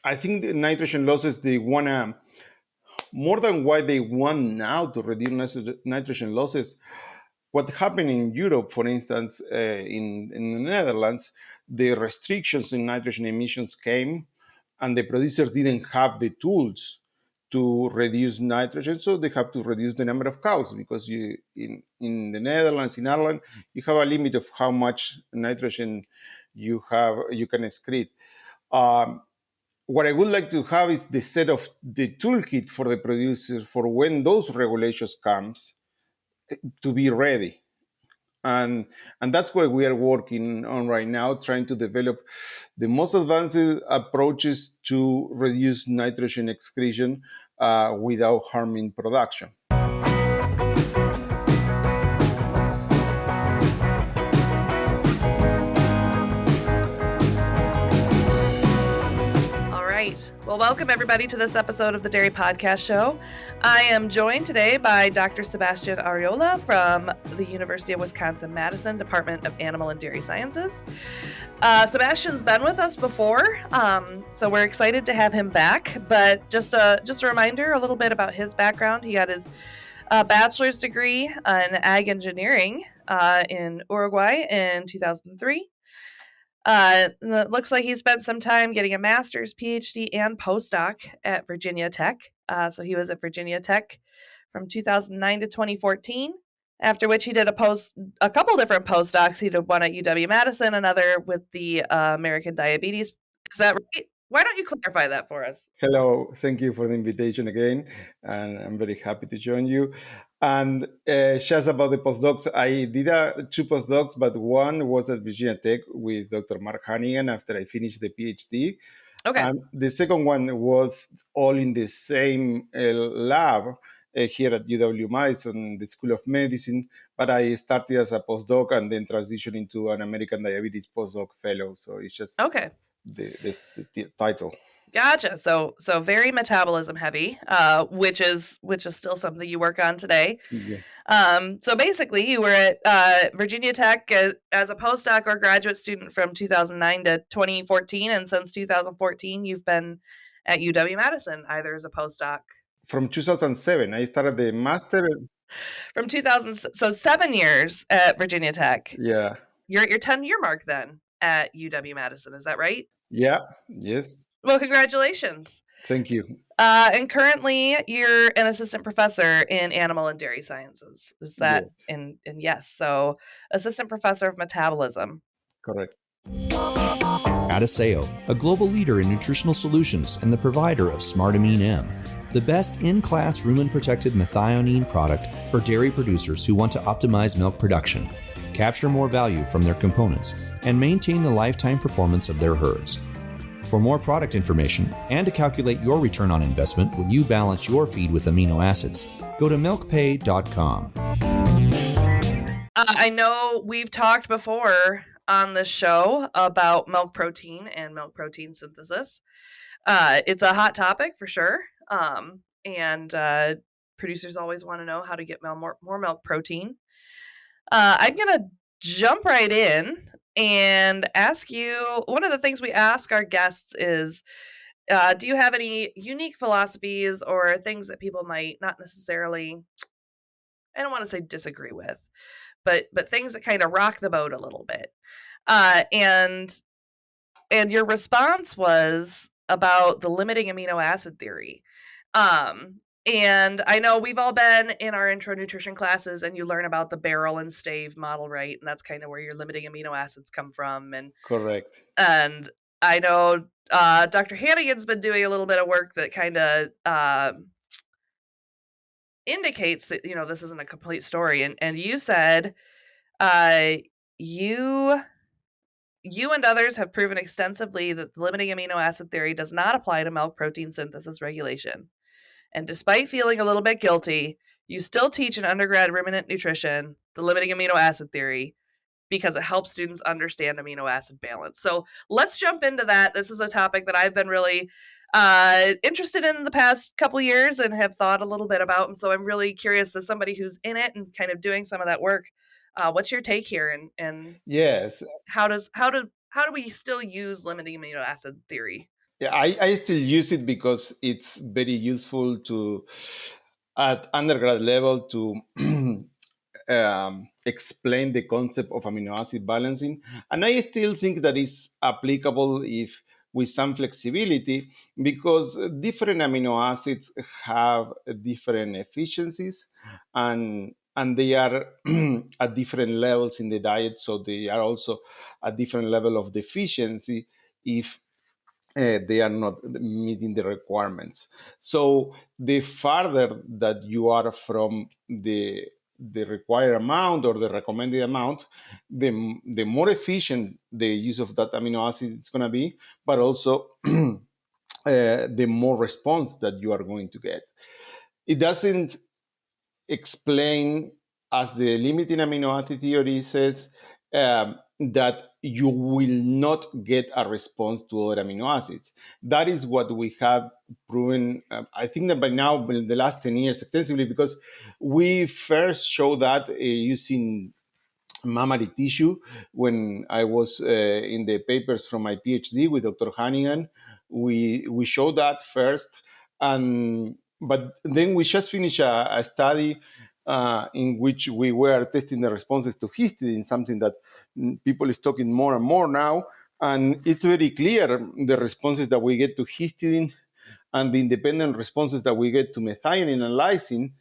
I think the nitrogen losses, they want to, more than why they want now to reduce nitrogen losses. What happened in Europe, for instance, in the Netherlands, the restrictions in nitrogen emissions came, and the producers didn't have the tools to reduce nitrogen, so they have to reduce the number of cows because you in the Netherlands, in Ireland, you have a limit of how much nitrogen you can excrete. Um, what I would like to have is the set of the toolkit for the producers for when those regulations comes to be ready. And that's what we are working on right now, trying to develop the most advanced approaches to reduce nitrogen excretion without harming production. Well, welcome everybody to this episode of the Dairy Podcast Show. I am joined today by Dr. Sebastian Apelo from the University of Wisconsin-Madison Department of Animal and Dairy Sciences. Sebastian's been with us before, so we're excited to have him back. But just a reminder, a little bit about his background. He got his bachelor's degree in ag engineering in Uruguay in 2003. It looks like he spent some time getting a master's, PhD, and postdoc at Virginia Tech. So he was at Virginia Tech from 2009 to 2014, after which he did a couple different postdocs. He did one at UW-Madison, another with the American Diabetes. Is that right? Why don't you clarify that for us? Hello, thank you for the invitation again, and I'm very happy to join you. And just about the postdocs, I did two postdocs, but one was at Virginia Tech with Dr. Mark Hannigan after I finished the PhD. Okay. And the second one was all in the same lab here at UW-Madison, the School of Medicine, but I started as a postdoc and then transitioned into an American Diabetes postdoc fellow. So it's just okay. the title. Gotcha. So very metabolism heavy, which is still something you work on today. Yeah. So basically, you were at Virginia Tech as a postdoc or graduate student from 2009 to 2014, and since 2014, you've been at UW-Madison either as a postdoc. From 2007, I started the master. From 2000, so 7 years at Virginia Tech. Yeah. You're at your 10-year mark then at UW-Madison. Is that right? Yeah. Yes. Well, congratulations. Thank you. And currently, you're an assistant professor in animal and dairy sciences. Is that? Yes. And yes, so assistant professor of metabolism. Correct. Adiseo, a global leader in nutritional solutions and the provider of Smart Amine M, the best in-class rumen-protected methionine product for dairy producers who want to optimize milk production, capture more value from their components, and maintain the lifetime performance of their herds. For more product information and to calculate your return on investment when you balance your feed with amino acids, go to milkpay.com. I know we've talked before on this show about milk protein and milk protein synthesis. It's a hot topic for sure. And producers always want to know how to get more milk protein. I'm going to jump right in and ask you, one of the things we ask our guests is, do you have any unique philosophies or things that people might not necessarily, I don't want to say disagree with, but things that kind of rock the boat a little bit? And your response was about the limiting amino acid theory. And I know we've all been in our intro nutrition classes and you learn about the barrel and stave model, right? And that's kind of where your limiting amino acids come from. And correct. And I know Dr. Hannigan's been doing a little bit of work that kind of indicates that, this isn't a complete story. And you said you and others have proven extensively that the limiting amino acid theory does not apply to milk protein synthesis regulation. And despite feeling a little bit guilty, you still teach in undergrad ruminant nutrition the limiting amino acid theory because it helps students understand amino acid balance. So let's jump into that. This is a topic that I've been really interested in the past couple of years and have thought a little bit about. And so I'm really curious, as somebody who's in it and kind of doing some of that work, what's your take here? And yes, how do we still use limiting amino acid theory? Yeah, I still use it because it's very useful to at undergrad level to explain the concept of amino acid balancing. And I still think that is applicable if with some flexibility because different amino acids have different efficiencies and they are at different levels in the diet, so they are also at different level of deficiency if they are not meeting the requirements. So the farther that you are from the required amount or the recommended amount, the more efficient the use of that amino acid is going to be, but also the more response that you are going to get. It doesn't explain, as the limiting amino acid theory says, that you will not get a response to other amino acids. That is what we have proven, I think that by now, in the last 10 years, extensively, because we first showed that using mammary tissue when I was in the papers from my PhD with Dr. Hannigan. We showed that first, and but then we just finished a study in which we were testing the responses to histidine, something that people is talking more and more now, and it's very clear the responses that we get to histidine and the independent responses that we get to methionine and lysine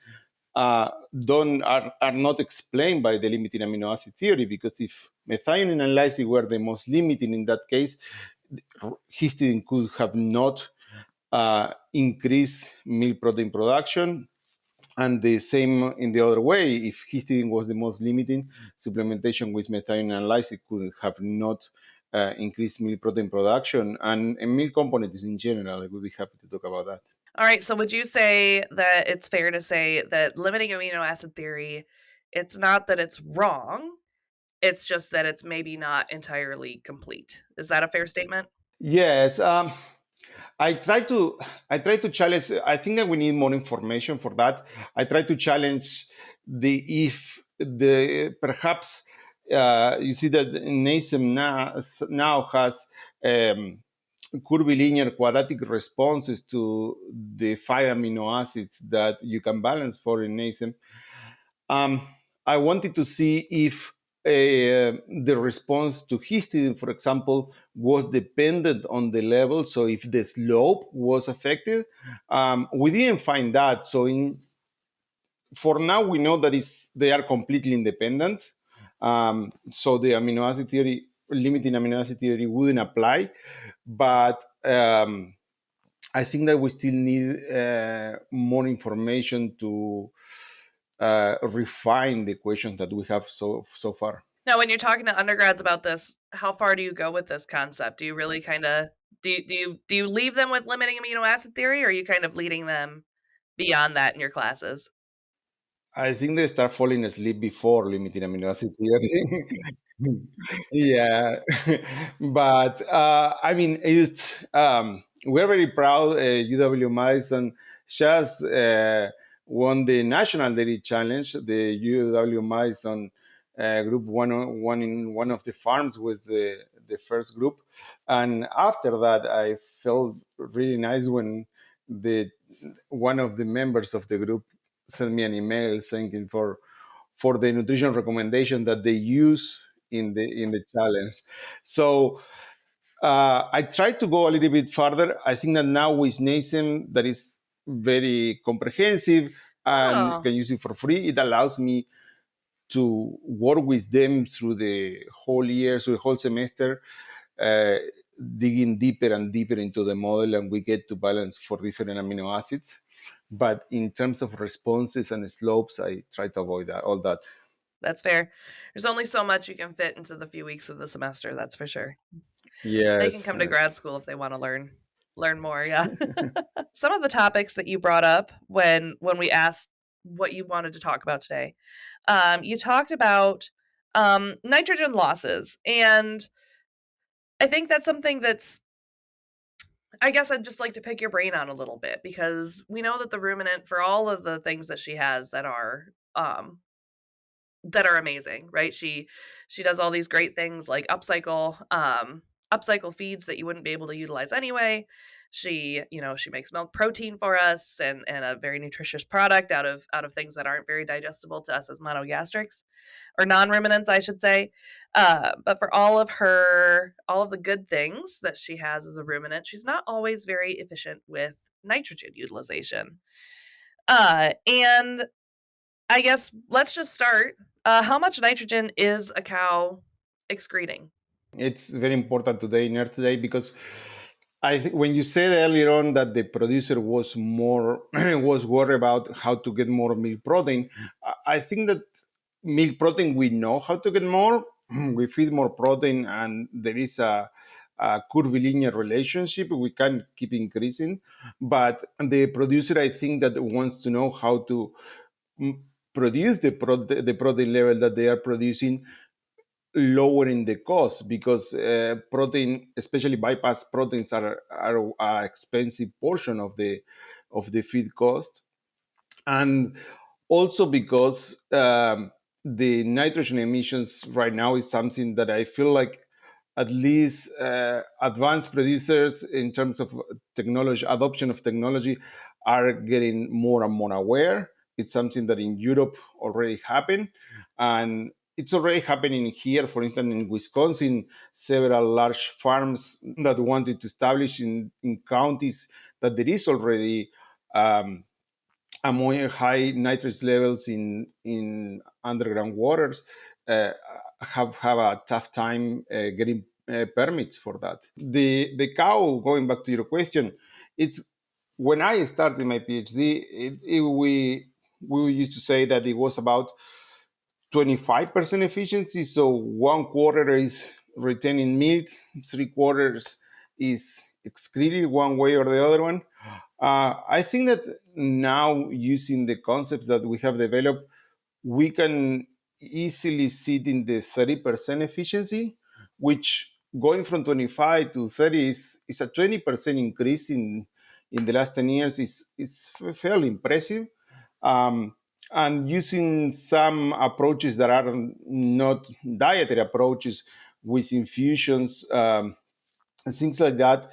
don't are not explained by the limiting amino acid theory, because if methionine and lysine were the most limiting in that case, histidine could have not increased milk protein production. And the same in the other way, if histidine was the most limiting, supplementation with methionine and lysine could have not increased milk protein production and milk components in general. I would be happy to talk about that. All right, so would you say that it's fair to say that limiting amino acid theory, it's not that it's wrong, it's just that it's maybe not entirely complete. Is that a fair statement? Yes, I try to challenge. I think that we need more information for that. I try to challenge the if the perhaps you see that NASEM now has curvilinear quadratic responses to the 5 amino acids that you can balance for in NASEM. Um, I wanted to see if the response to histidine, for example, was dependent on the level. So if the slope was affected, we didn't find that. So for now, we know that they are completely independent. So the amino acid theory, limiting amino acid theory, wouldn't apply. But I think that we still need more information to refine the questions that we have so far. Now, when you're talking to undergrads about this, how far do you go with this concept? Do you really kind of do you leave them with limiting amino acid theory, or are you kind of leading them beyond that in your classes? I think they start falling asleep before limiting amino acid theory. Yeah, but I mean, it's we're very proud. UW Madison just won the National Dairy Challenge. The UW Madison group one in one of the farms was the first group, and after that, I felt really nice when the one of the members of the group sent me an email thanking for the nutrition recommendation that they use in the challenge. So I tried to go a little bit further. I think that now with NASEM, that is very comprehensive and Oh, can use it for free. It allows me to work with them through the whole year, through the whole semester, uh, digging deeper and deeper into the model, and we get to balance for different amino acids. But in terms of responses and slopes, I try to avoid that all that. that's fair. There's only so much you can fit into the few weeks of the semester, that's for sure. They can Yes, come to grad yes. school if they want to learn more, yeah. Some of the topics that you brought up when we asked what you wanted to talk about today, you talked about nitrogen losses, and I think that's something that's I guess I'd just like to pick your brain on a little bit because we know that the ruminant, for all of the things that she has that are amazing, right? She does all these great things like upcycle. upcycle feeds that you wouldn't be able to utilize anyway. She makes milk protein for us, and a very nutritious product out of things that aren't very digestible to us as monogastrics, or non-ruminants, I should say. But for all of the good things that she has as a ruminant, she's not always very efficient with nitrogen utilization. And I guess let's just start. How much nitrogen is a cow excreting? It's very important today in Earth Day because when you said earlier on that the producer was more was worried about how to get more milk protein, I think that milk protein we know how to get more. We feed more protein, and there is a curvilinear relationship. We can keep increasing, but the producer, I think, that wants to know how to produce the protein level that they are producing, lowering the cost, because protein, especially bypass proteins, are an expensive portion of the feed cost. And also because the nitrogen emissions right now is something that I feel like at least advanced producers in terms of technology, adoption of technology, are getting more and more aware. It's something that in Europe already happened, and it's already happening here. For instance, in Wisconsin, several large farms that wanted to establish in counties that there is already ammonia, high nitrate levels in underground waters, uh, have a tough time getting permits for that. The cow, going back to your question, it's when I started my PhD, we used to say that it was about 25% efficiency. So one quarter is retaining milk, three quarters is excreted one way or the other one. I think that now, using the concepts that we have developed, we can easily sit in the 30% efficiency, which, going from 25 to 30, is a 20% increase in the last 10 years. Is fairly impressive. Um, and using some approaches that are not dietary approaches, with infusions, and things like that,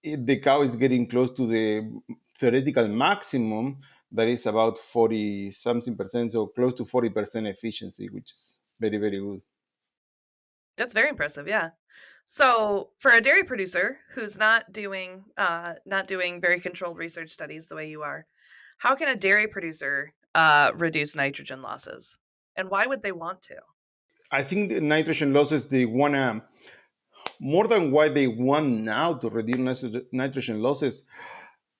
the cow is getting close to the theoretical maximum, that is about 40 something percent, so close to 40% efficiency, which is very, very good. That's very impressive, yeah. So, for a dairy producer who's not doing very controlled research studies the way you are, how can a dairy producer reduce nitrogen losses, and why would they want to? I think the nitrogen losses, they want to, more than why they want now to reduce nitrogen losses.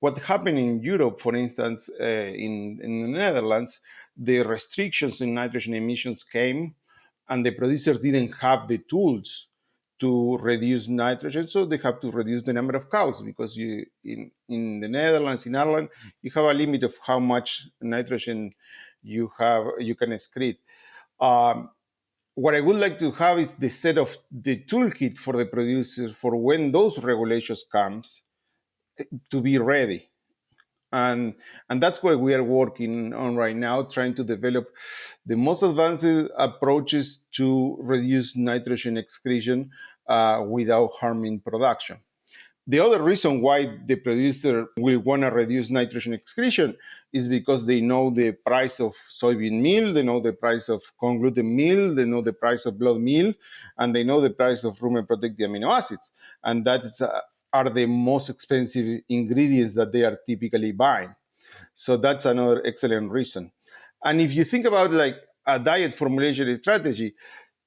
What happened in Europe, for instance, in the Netherlands, the restrictions in nitrogen emissions came, and the producers didn't have the tools to reduce nitrogen, so they have to reduce the number of cows, because in the Netherlands, in Ireland, you have a limit of how much nitrogen you can excrete. Um, what I would like to have is the set of the toolkit for the producers for when those regulations comes, to be ready. And that's what we are working on right now, trying to develop the most advanced approaches to reduce nitrogen excretion without harming production. The other reason why the producer will want to reduce nitrogen excretion is because they know the price of soybean meal, they know the price of corn gluten meal, they know the price of blood meal, and they know the price of rumen protected amino acids. And that are the most expensive ingredients that they are typically buying. So that's another excellent reason. And if you think about like a diet formulation strategy,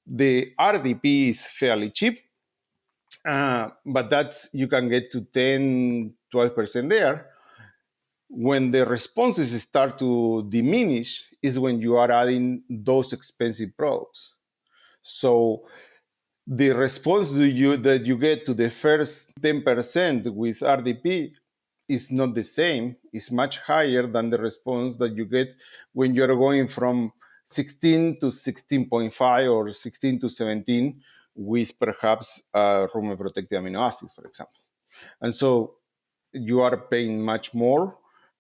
the RDP is fairly cheap, but that's, you can get to 10, 12% there. When the responses start to diminish is when you are adding those expensive products. So the response that you get to the first 10% with RDP is not the same. It's much higher than the response that you get when you're going from 16 to 16.5 or 16 to 17 with perhaps rumen protected amino acids, for example. And so you are paying much more.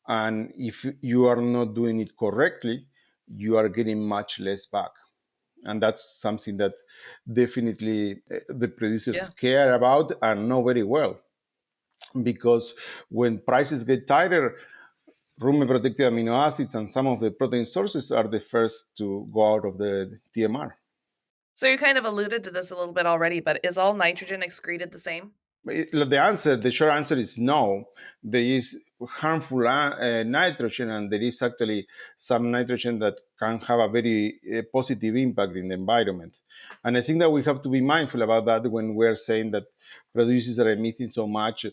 And if you are not doing it correctly, you are getting much less back. And that's something that definitely the producers Yeah. care about and know very well. Because when prices get tighter, rumen protected amino acids and some of the protein sources are the first to go out of the TMR. So you kind of alluded to this a little bit already, but is all nitrogen excreted the same? The short answer is no. There is harmful nitrogen, and there is actually some nitrogen that can have a very positive impact in the environment. And I think that we have to be mindful about that when we're saying that producers are emitting so much.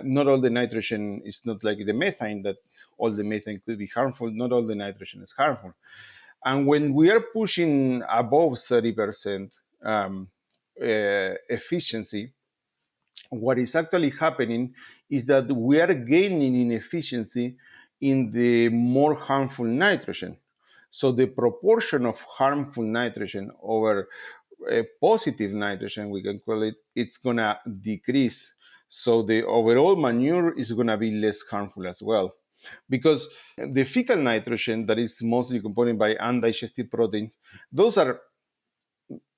Not all the nitrogen is not like the methane, that all the methane could be harmful. Not all the nitrogen is harmful. And when we are pushing above 30% efficiency, what is actually happening is that we are gaining in efficiency in the more harmful nitrogen. So the proportion of harmful nitrogen over positive nitrogen, we can call it, it's going to decrease. So the overall manure is going to be less harmful as well. Because the fecal nitrogen that is mostly component by undigested protein, those are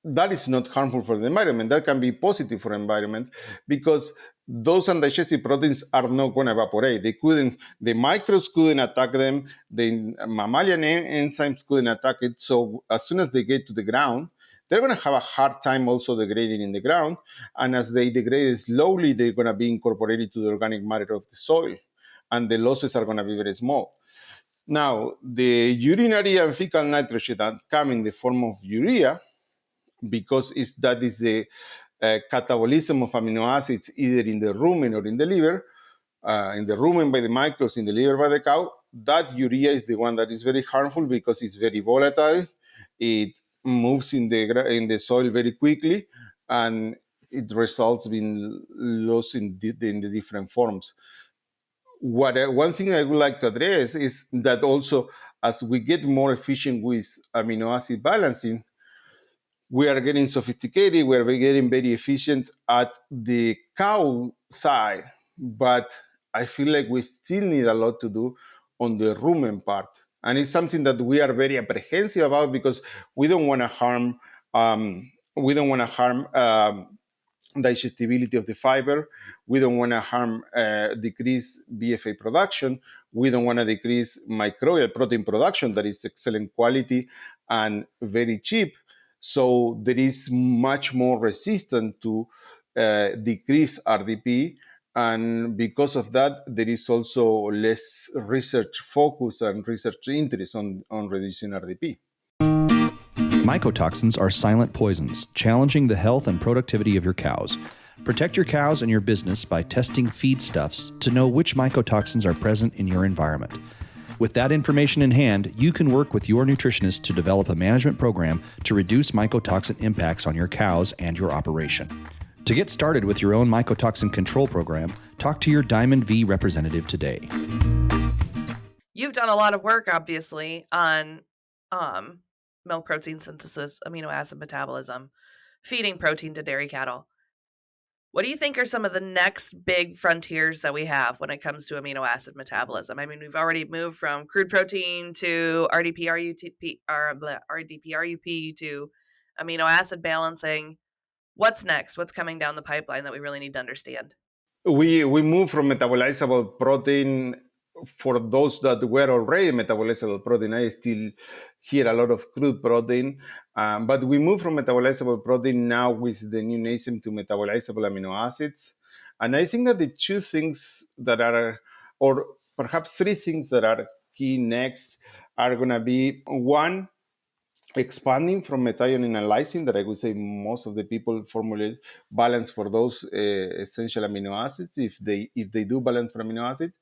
that is not harmful for the environment. That can be positive for the environment because those undigested proteins are not going to evaporate. The microbes couldn't attack them. The mammalian enzymes couldn't attack it. So as soon as they get to the ground, they're going to have a hard time also degrading in the ground. And as they degrade slowly, they're going to be incorporated to the organic matter of the soil. And the losses are going to be very small. Now, the urinary and fecal nitrogen that come in the form of urea, because that is the catabolism of amino acids either in the rumen or in the liver, in the rumen by the microbes, in the liver by the cow. That urea is the one that is very harmful because it's very volatile. It moves in the soil very quickly, and it results in loss in the different forms. One thing I would like to address is that also as we get more efficient with amino acid balancing, we are getting sophisticated, we are getting very efficient at the cow side, but I feel like we still need a lot to do on the rumen part. And it's something that we are very apprehensive about because we don't want to harm digestibility of the fiber. We don't want to decrease BFA production. We don't want to decrease microbial protein production that is excellent quality and very cheap. So there is much more resistant to decrease RDP. And because of that, there is also less research focus and research interest on reducing RDP. Mycotoxins are silent poisons, challenging the health and productivity of your cows. Protect your cows and your business by testing feedstuffs to know which mycotoxins are present in your environment. With that information in hand, you can work with your nutritionist to develop a management program to reduce mycotoxin impacts on your cows and your operation. To get started with your own mycotoxin control program, talk to your Diamond V representative today. You've done a lot of work, obviously, on milk protein synthesis, amino acid metabolism, feeding protein to dairy cattle. What do you think are some of the next big frontiers that we have when it comes to amino acid metabolism? I mean, we've already moved from crude protein to RDP-RUP to amino acid balancing. What's next? What's coming down the pipeline that we really need to understand? We move from metabolizable protein. For those that were already metabolizable protein, I still hear a lot of crude protein, but we move from metabolizable protein now with the new name to metabolizable amino acids. And I think that the two things that are, or perhaps three things that are key next are going to be one, expanding from methionine and lysine, that I would say most of the people formulate balance for those essential amino acids if they do balance for amino acids.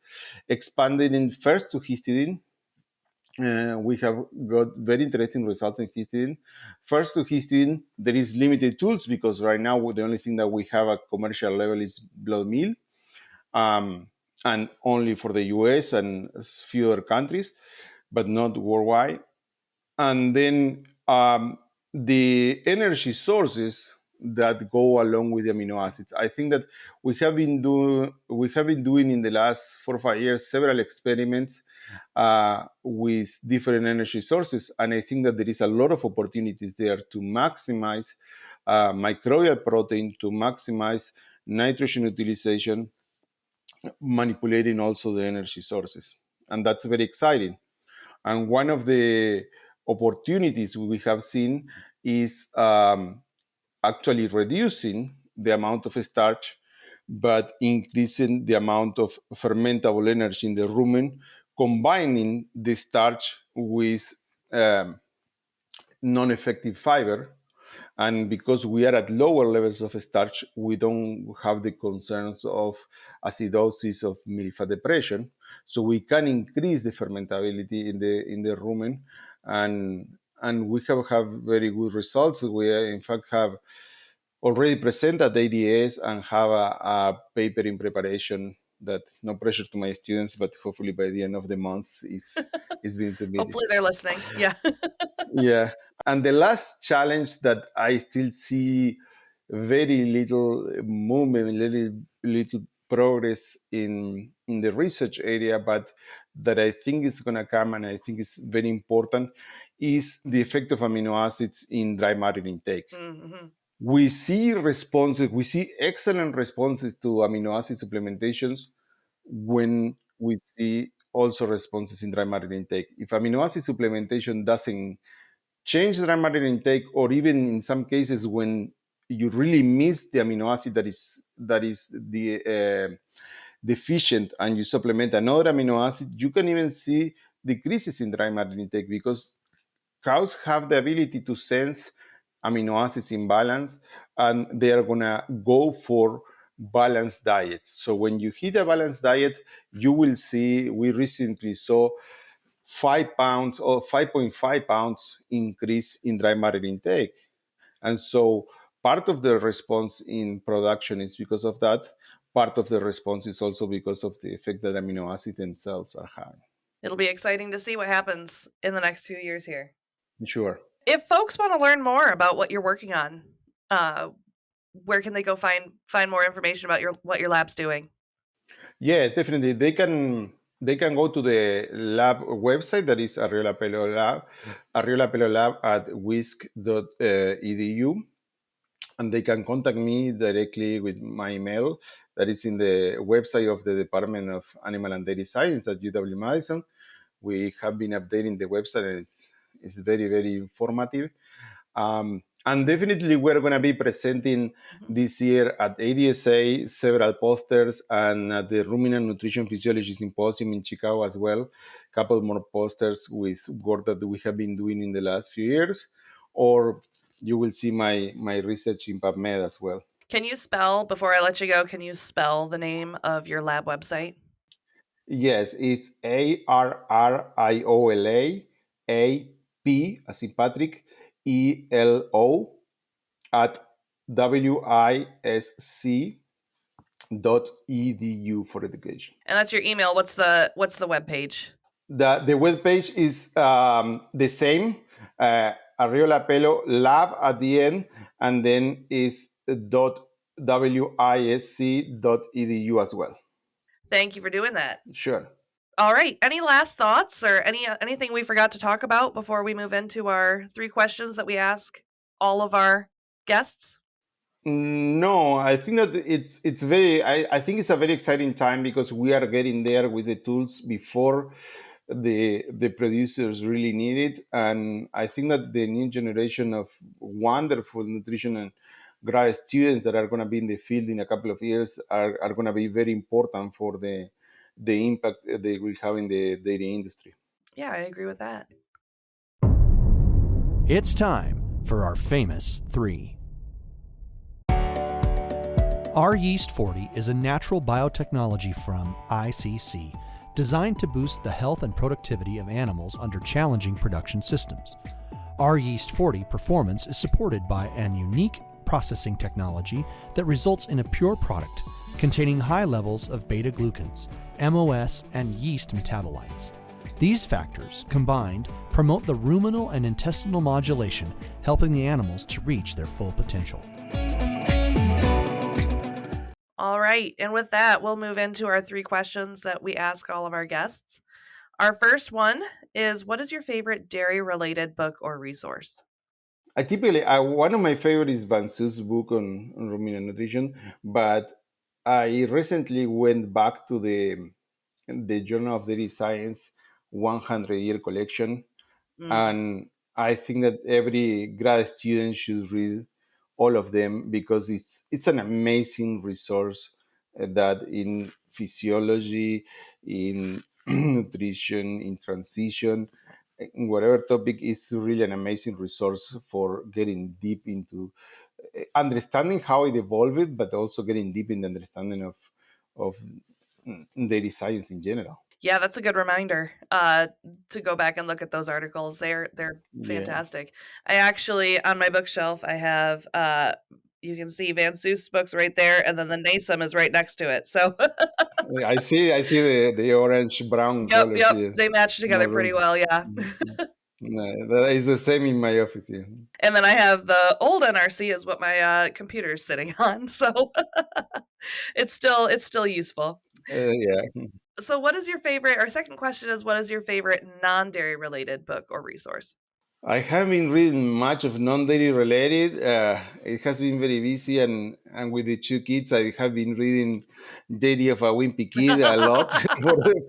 Expanding in first to histidine. We have got very interesting results in histidine. First to histidine, there is limited tools because right now the only thing that we have at commercial level is blood meal, and only for the US and a few other countries, but not worldwide. And then the energy sources, that go along with the amino acids. I think that we have been doing in the last 4 or 5 years several experiments with different energy sources, and I think that there is a lot of opportunities there to maximize microbial protein, to maximize nitrogen utilization, manipulating also the energy sources, and that's very exciting. And one of the opportunities we have seen is actually reducing the amount of starch, but increasing the amount of fermentable energy in the rumen, combining the starch with non-effective fiber. And because we are at lower levels of starch, we don't have the concerns of acidosis of milk fat depression. So we can increase the fermentability in the rumen, and we have very good results. We in fact have already presented ADS and have a paper in preparation that, no pressure to my students, but hopefully by the end of the month is being submitted. Hopefully they're listening. Yeah. Yeah. And the last challenge that I still see very little movement, little progress in the research area, but that I think is going to come, and I think is very important, is the effect of amino acids in dry matter intake. Mm-hmm. We see excellent responses to amino acid supplementations when we see also responses in dry matter intake. If amino acid supplementation doesn't change dry matter intake, or even in some cases when you really miss the amino acid that is the deficient, and you supplement another amino acid, you can even see decreases in dry matter intake, because cows have the ability to sense amino acids in balance, and they are going to go for balanced diets. So when you hit a balanced diet, you will see, we recently saw 5 pounds or 5.5 pounds increase in dry matter intake. And so part of the response in production is because of that. Part of the response is also because of the effect that amino acids themselves are having. It'll be exciting to see what happens in the next few years here. Sure. If folks want to learn more about what you're working on, where can they go find more information about what your lab's doing? Yeah, definitely. They can go to the lab website, that is Arriola Apelo Lab, Arriola Apelo Lab at wisc.edu, and they can contact me directly with my email that is in the website of the Department of Animal and Dairy Science at UW-Madison. We have been updating the website, and it's very, very informative. And definitely we're going to be presenting this year at ADSA several posters, and at the Ruminant Nutrition Physiology Symposium in Chicago as well. A couple more posters with work that we have been doing in the last few years. Or you will see my research in PubMed as well. Can you spell, before I let you go, can you spell the name of your lab website? Yes, it's ARRIOLA AP, as in Patrick, ELO at wisc.edu for education. And that's your email. What's the web page? The web page is the same, Arriola Apelo Lab at the end, and then is .wisc.edu as well. Thank you for doing that. Sure. All right. Any last thoughts or anything we forgot to talk about before we move into our 3 questions that we ask all of our guests? No, I think that it's very. I think it's a very exciting time, because we are getting there with the tools before the producers really need it, and I think that the new generation of wonderful nutrition and grad students that are going to be in the field in a couple of years are going to be very important for the impact they will have in the dairy industry. Yeah, I agree with that. It's time for our famous 3. Our Yeast 40 is a natural biotechnology from ICC, designed to boost the health and productivity of animals under challenging production systems. Our Yeast 40 performance is supported by an unique processing technology that results in a pure product containing high levels of beta-glucans, MOS, and yeast metabolites. These factors, combined, promote the ruminal and intestinal modulation, helping the animals to reach their full potential. All right. And with that, we'll move into our 3 questions that we ask all of our guests. Our first one is, what is your favorite dairy related book or resource? One of my favorites is Van Su's book on ruminant nutrition, but I recently went back to the Journal of Dairy Science 100-year collection, Mm. and I think that every grad student should read all of them because it's an amazing resource that in physiology, in nutrition, in transition, in whatever topic, is really an amazing resource for getting deep into understanding how it evolved, but also getting deep in the understanding of dairy science in general. Yeah, that's a good reminder to go back and look at those articles. They're Yeah. fantastic. I actually on my bookshelf I have you can see Van Soos books right there, and then the NASM is right next to it. So I see the orange brown yep, colors yep, here. they match together pretty Models. well. Yeah. Mhm. No, that is the same in my office here. And then I have the old NRC is what my computer is sitting on. So it's still useful. Yeah. So what is your favorite? Our second question is, what is your favorite non-dairy related book or resource? I haven't been reading much of non-dairy related. It has been very busy, and with the two kids, I have been reading Diary of a Wimpy Kid a lot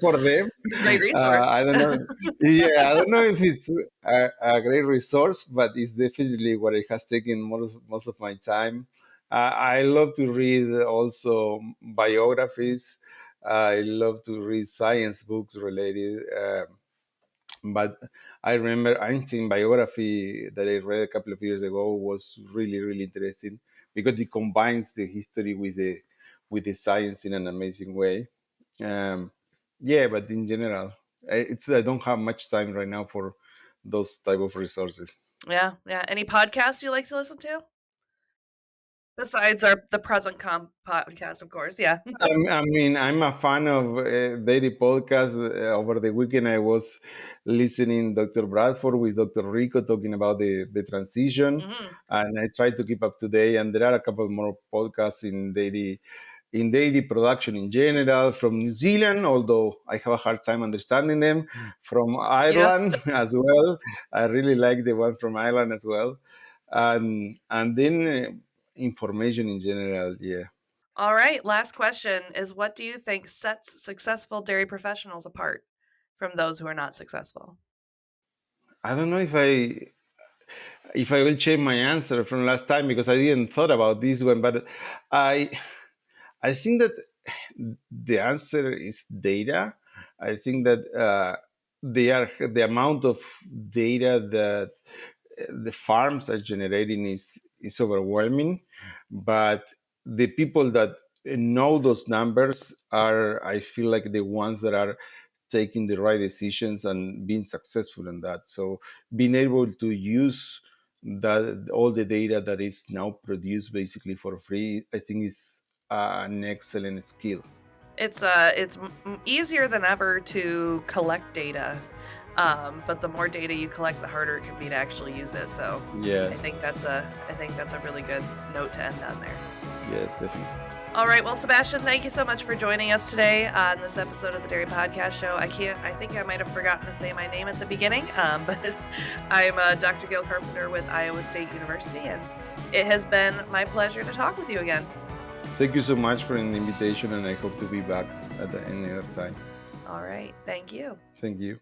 for them. It's a great resource. I don't know. Yeah, I don't know if it's a great resource, but it's definitely what it has taken most of my time. I love to read also biographies. I love to read science books related. But I remember Einstein biography that I read a couple of years ago was really, really interesting because it combines the history with the science in an amazing way. Um, yeah, but in general, I don't have much time right now for those type of resources. Yeah, yeah. Any podcasts you like to listen to? Besides the present comp podcast, of course. Yeah. I mean, I'm a fan of daily podcasts. Over the weekend, I was listening Dr. Bradford with Dr. Rico talking about the transition, Mhm. and I try to keep up to date. And there are a couple more podcasts in daily production in general from New Zealand, although I have a hard time understanding them. From Yep. Ireland as well, I really like the one from Ireland as well, and then information in general. Yeah. All right. Last question is, what do you think sets successful dairy professionals apart from those who are not successful? I don't know if I will change my answer from last time because I didn't thought about this one, but I I think that the answer is data. I think that the amount of data that the farms are generating is overwhelming, but the people that know those numbers are, I feel like, the ones that are taking the right decisions and being successful in that. So being able to use that all the data that is now produced basically for free, I think is an excellent skill. It's easier than ever to collect data, but the more data you collect, the harder it can be to actually use it. So Yes, I think that's a really good note to end on there. yes, definitely. All right, well, Sebastian, thank you so much for joining us today on this episode of the Dairy Podcast Show. I think I might have forgotten to say my name at the beginning, but I'm Dr. Gail Carpenter with Iowa State University, and it has been my pleasure to talk with you again. Thank you so much for an invitation, and I hope to be back at any other time. All right, thank you. Thank you.